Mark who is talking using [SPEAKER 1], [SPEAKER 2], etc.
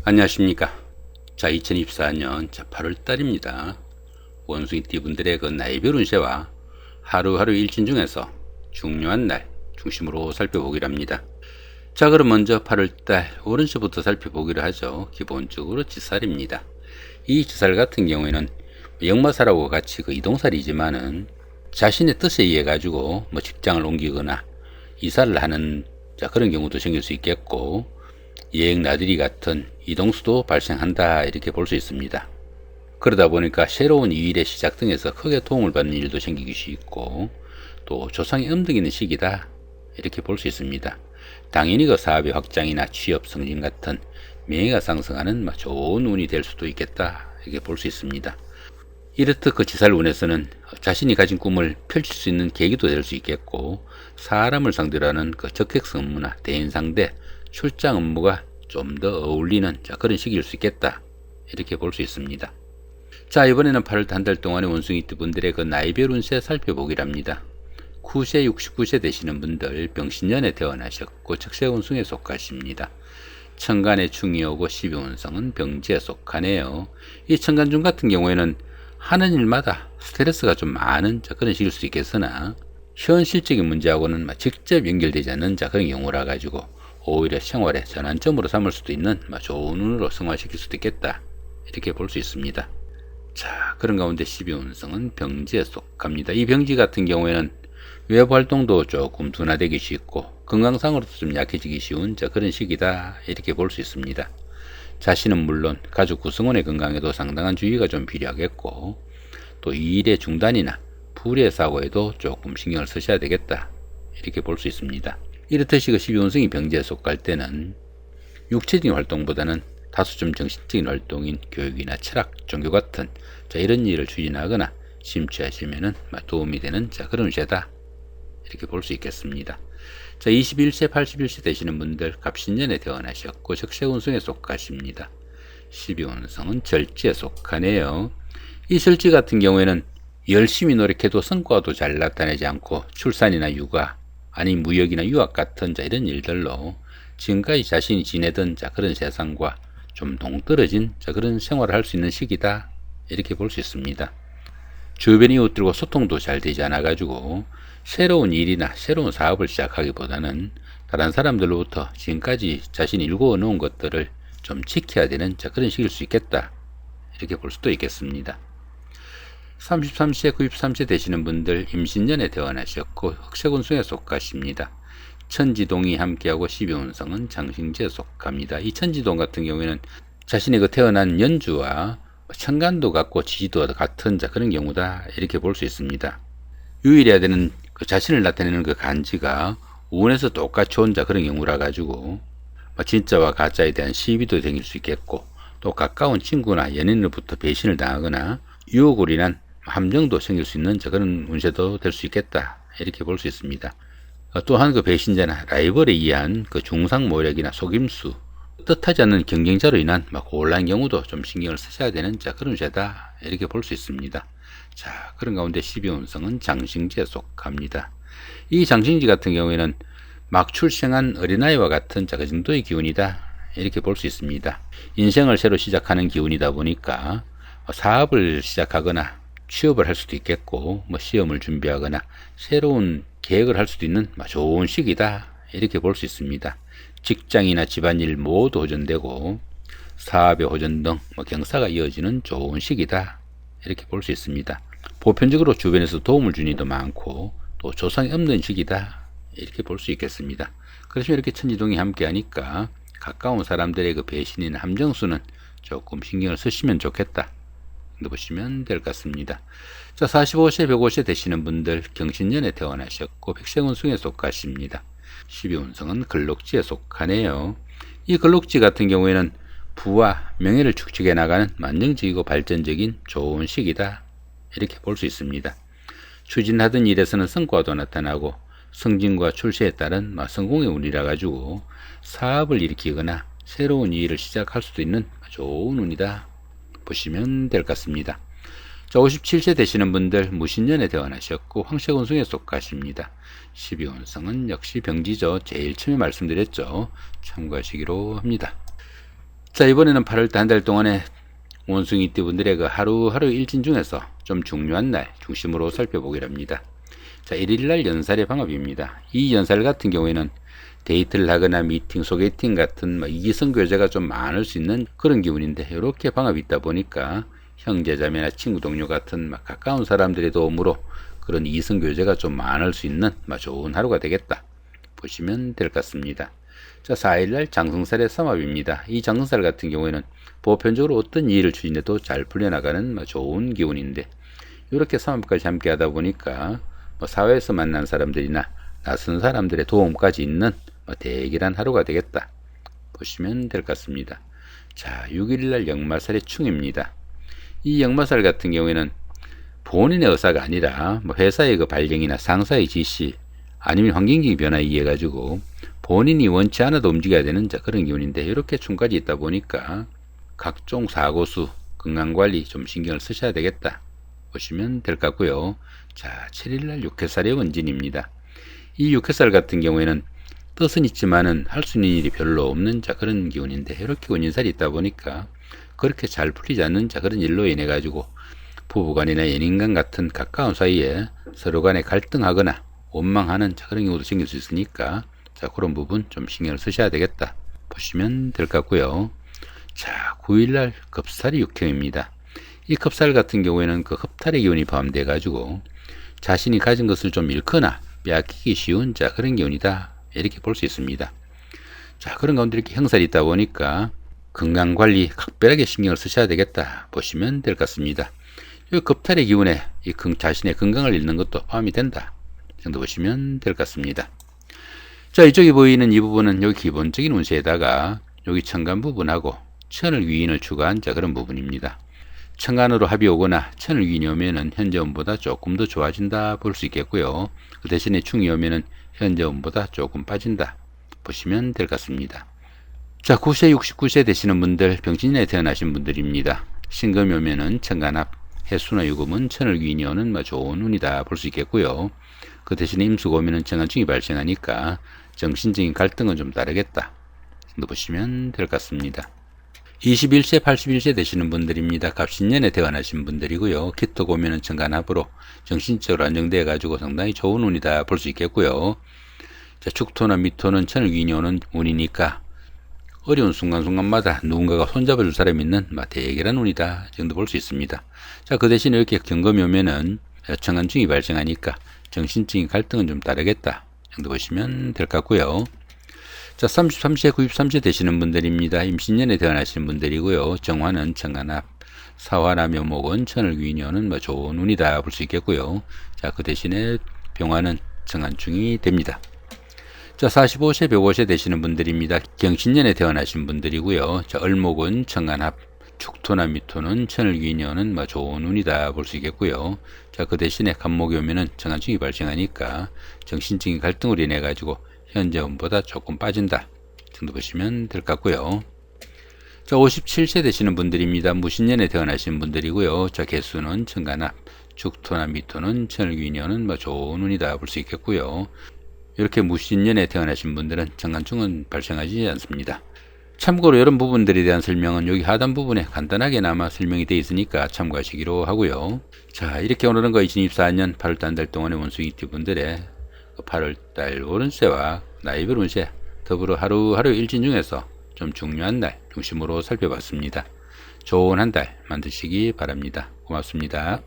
[SPEAKER 1] 안녕하십니까. 자, 2024년 8월달입니다. 원숭이띠 분들의 그 나이별 운세와 하루하루 일진 중에서 중요한 날 중심으로 살펴보기로 합니다. 자, 그럼 먼저 8월달 오른쪽부터 살펴보기로 하죠. 기본적으로 지살입니다. 이 지살 같은 경우에는 역마살하고 같이 그 이동살이지만은 자신의 뜻에 의해 가지고 직장을 옮기거나 이사를 하는 그런 경우도 생길 수 있겠고, 여행 나들이 같은 이동수도 발생한다, 이렇게 볼 수 있습니다. 그러다 보니까 새로운 일의 시작 등에서 크게 도움을 받는 일도 생기기 쉽고, 또 조상의 음덕이 있는 시기다, 이렇게 볼 수 있습니다. 당연히 그 사업의 확장이나 취업 승진 같은 명예가 상승하는 좋은 운이 될 수도 있겠다, 이렇게 볼 수 있습니다. 이렇듯 그 지살운에서는 자신이 가진 꿈을 펼칠 수 있는 계기도 될 수 있겠고, 사람을 상대로 하는 그 적객성 업무나 대인 상대, 출장 업무가 좀 더 어울리는 그런 시기일 수 있겠다, 이렇게 볼 수 있습니다. 자, 이번에는 8월달 한 달 동안의 원숭이띠 분들의 그 나이별 운세 살펴보기로 합니다. 9세 69세 되시는 분들 병신년에 태어나셨고 적세운승에 속하십니다. 천간에 충이 오고 12운성은 병지에 속하네요. 이 천간중 같은 경우에는 하는 일마다 스트레스가 좀 많은 그런 시기일 수 있겠으나, 현실적인 문제하고는 직접 연결되지 않는 그런 경우라 가지고 오히려 생활의 전환점으로 삼을 수도 있는 좋은 운으로 승화시킬 수도 있겠다, 이렇게 볼 수 있습니다. 자, 그런 가운데 12운성은 병지에 속합니다. 이 병지 같은 경우에는 외부 활동도 조금 둔화되기 쉽고 건강상으로도 좀 약해지기 쉬운 그런 시기다, 이렇게 볼 수 있습니다. 자신은 물론 가족 구성원의 건강에도 상당한 주의가 좀 필요하겠고, 또 일의 중단이나 불의 사고에도 조금 신경을 쓰셔야 되겠다, 이렇게 볼 수 있습니다. 이렇듯이 그 12운성이 병지에 속할 때는 육체적인 활동보다는 다소 좀 정신적인 활동인 교육이나 철학, 종교 같은 이런 일을 추진하거나 심취하시면은 도움이 되는 그런 운세다, 이렇게 볼 수 있겠습니다. 자, 21세 81세 되시는 분들 갑신년에 태어나셨고 적세운성에 속하십니다. 12운성은 절지에 속하네요. 이 절지 같은 경우에는 열심히 노력해도 성과도 잘 나타내지 않고 출산이나 육아, 아니 무역이나 유학 같은 이런 일들로 지금까지 자신이 지내던 그런 세상과 좀 동떨어진 그런 생활을 할 수 있는 시기다, 이렇게 볼 수 있습니다. 주변 이웃들과 소통도 잘 되지 않아 가지고 새로운 일이나 새로운 사업을 시작하기보다는 다른 사람들로부터 지금까지 자신이 일궈 놓은 것들을 좀 지켜야 되는 그런 시기일 수 있겠다, 이렇게 볼 수도 있겠습니다. 33세 93세 되시는 분들 임신년에 태어나셨고 흑색운성에 속하십니다. 천지동이 함께하고 12운성은 장신지에 속합니다. 이 천지동 같은 경우에는 자신의 그 태어난 연주와 천간도 같고 지지도 같은 그런 경우다, 이렇게 볼 수 있습니다. 유일해야 되는 그 자신을 나타내는 그 간지가 운에서 똑같이 온 그런 경우라 가지고 진짜와 가짜에 대한 시비도 생길 수 있겠고, 또 가까운 친구나 연인으로부터 배신을 당하거나 유혹을 인한 함정도 생길 수 있는 그런 운세도 될 수 있겠다, 이렇게 볼 수 있습니다. 또한 그 배신자나 라이벌에 의한 그 중상 모략이나 속임수, 뜻하지 않는 경쟁자로 인한 곤란 경우도 좀 신경을 쓰셔야 되는 그런 운세다, 이렇게 볼 수 있습니다. 자, 그런 가운데 12운성은 장신지에 속합니다. 이 장신지 같은 경우에는 막 출생한 어린아이와 같은 그 정도의 기운이다, 이렇게 볼 수 있습니다. 인생을 새로 시작하는 기운이다 보니까 사업을 시작하거나 취업을 할 수도 있겠고, 시험을 준비하거나 새로운 계획을 할 수도 있는 좋은 시기다, 이렇게 볼 수 있습니다. 직장이나 집안일 모두 호전되고 사업의 호전 등 경사가 이어지는 좋은 시기다, 이렇게 볼 수 있습니다. 보편적으로 주변에서 도움을 주는 이도 많고 또 조상이 없는 시기다, 이렇게 볼 수 있겠습니다. 그래서 이렇게 천지동이 함께 하니까 가까운 사람들의 그 배신이나 함정수는 조금 신경을 쓰시면 좋겠다, 보시면 될 것 같습니다. 자, 45세 105세 되시는 분들 경신년에 태어나셨고 백세운성에 속하십니다. 12운성은 근록지에 속하네요. 이 근록지 같은 경우에는 부와 명예를 축적해 나가는 안정적이고 발전적인 좋은 시기다, 이렇게 볼 수 있습니다. 추진하던 일에서는 성과도 나타나고 승진과 출세에 따른 성공의 운이라 가지고 사업을 일으키거나 새로운 일을 시작할 수도 있는 좋은 운이다, 보시면 될 것 같습니다. 자, 57세 되시는 분들 무신년에 태어나셨고 황색운성에 속하십니다. 12운성은 역시 병지죠. 제일 처음에 말씀드렸죠. 참고하시기로 합니다. 자, 이번에는 8월달 한 달 동안의 원숭이띠 분들의 그 하루하루 일진 중에서 좀 중요한 날 중심으로 살펴보기로 합니다. 자, 1일날 연살의 방합입니다. 이 연살 같은 경우에는 데이트를 하거나 미팅, 소개팅 같은 이성 교제가 좀 많을 수 있는 그런 기운인데, 이렇게 방합이 있다 보니까 형제자매나 친구 동료 같은 가까운 사람들의 도움으로 그런 이성 교제가 좀 많을 수 있는 좋은 하루가 되겠다 보시면 될 것 같습니다. 자, 4일날 장성살의 삼합입니다. 이 장성살 같은 경우에는 보편적으로 어떤 일을 추진해도 잘 풀려나가는 좋은 기운인데, 이렇게 삼합까지 함께 하다 보니까 사회에서 만난 사람들이나 낯선 사람들의 도움까지 있는 대길한 하루가 되겠다 보시면 될 것 같습니다. 자, 6일날 역마살의 충입니다. 이 역마살 같은 경우에는 본인의 의사가 아니라 회사의 그 발령이나 상사의 지시 아니면 환경적인 변화에 의해 가지고 본인이 원치 않아도 움직여야 되는 그런 기운인데, 이렇게 충까지 있다 보니까 각종 사고수 건강관리 좀 신경을 쓰셔야 되겠다 보시면 될 것 같고요. 자, 7일날 육해살의 원진입니다. 이 육해살 같은 경우에는 뜻은 있지만은 할 수 있는 일이 별로 없는 그런 기운인데, 이렇게 원진살이 있다 보니까 그렇게 잘 풀리지 않는 그런 일로 인해 가지고 부부간이나 연인간 같은 가까운 사이에 서로 간에 갈등하거나 원망하는 그런 경우도 생길 수 있으니까 그런 부분 좀 신경을 쓰셔야 되겠다 보시면 될 것 같고요. 자, 9일날 겁살이 육형입니다. 이 겁살 같은 경우에는 그 흡탈의 기운이 포함되어 가지고 자신이 가진 것을 좀 잃거나 빼앗기기 쉬운 그런 기운이다 이렇게 볼 수 있습니다. 자, 그런 가운데 이렇게 형살이 있다 보니까 건강관리 각별하게 신경을 쓰셔야 되겠다 보시면 될 것 같습니다. 이 겁탈의 기운에 자신의 건강을 잃는 것도 포함이 된다 정도 보시면 될 것 같습니다. 자, 이쪽에 보이는 이 부분은 여기 기본적인 운세에다가 여기 천간 부분하고 천을 위인을 추가한 그런 부분입니다. 천간으로 합이 오거나 천을 위인이 오면은 현재 운보다 조금 더 좋아진다 볼 수 있겠고요. 그 대신에 충이 오면은 현재 운보다 조금 빠진다 보시면 될 것 같습니다. 자, 9세 69세 되시는 분들, 병신년에 태어나신 분들입니다. 신금이 오면은 천간합, 해수나 유금은 천을 위인이 오는 좋은 운이다 볼 수 있겠고요. 그 대신에 임수가 오면은 정한충이 발생하니까 정신적인 갈등은 좀 다르겠다 정도 보시면 될 것 같습니다. 21세 81세 되시는 분들입니다. 갑신년에 태어나신 분들이고요. 기토가 오면은 정간합으로 정신적으로 안정되어 가지고 상당히 좋은 운이다 볼 수 있겠고요. 자, 축토나 미토는 천을 위인이 오는 운이니까 어려운 순간순간마다 누군가가 손잡아 줄 사람이 있는 대결한 운이다 정도 볼 수 있습니다. 자, 그 대신에 이렇게 경금이 오면은 정한충이 발생하니까 정신적인 갈등은 좀 다르겠다 정도 보시면 될 것 같고요. 자, 33세 93세 되시는 분들입니다. 임신년에 태어나시는 분들이고요. 정화는 정한합, 사화나 묘목은 천을 위인이 오는 좋은 운이다 볼 수 있겠고요. 자, 그 대신에 병화는 정한충이 됩니다. 자, 45세 105세 되시는 분들입니다. 경신년에 태어나신 분들이고요. 자, 을목은 정한합, 축토나 미토는 천을 위인이 오는 좋은 운이다 볼 수 있겠고요. 자, 그 대신에 간목이 오면은 정한충이 발생하니까 정신적인 갈등으로 인해 가지고 현재 운보다 조금 빠진다 정도 보시면 될 것 같고요. 자, 57세 되시는 분들입니다. 무신년에 태어나신 분들이고요. 자, 개수는 천간합, 축토나 미토는 천을 위인이 오는 좋은 운이다 볼 수 있겠고요. 이렇게 무신년에 태어나신 분들은 정간충은 발생하지 않습니다. 참고로 이런 부분들에 대한 설명은 여기 하단 부분에 간단하게나마 설명이 되어 있으니까 참고하시기로 하고요. 자, 이렇게 오늘은 2024년 8월달 한 달 동안의 원숭이띠 분들의 8월달 오른세와 나이별 운세 더불어 하루하루 일진 중에서 좀 중요한 날 중심으로 살펴봤습니다. 좋은 한 달 만드시기 바랍니다. 고맙습니다.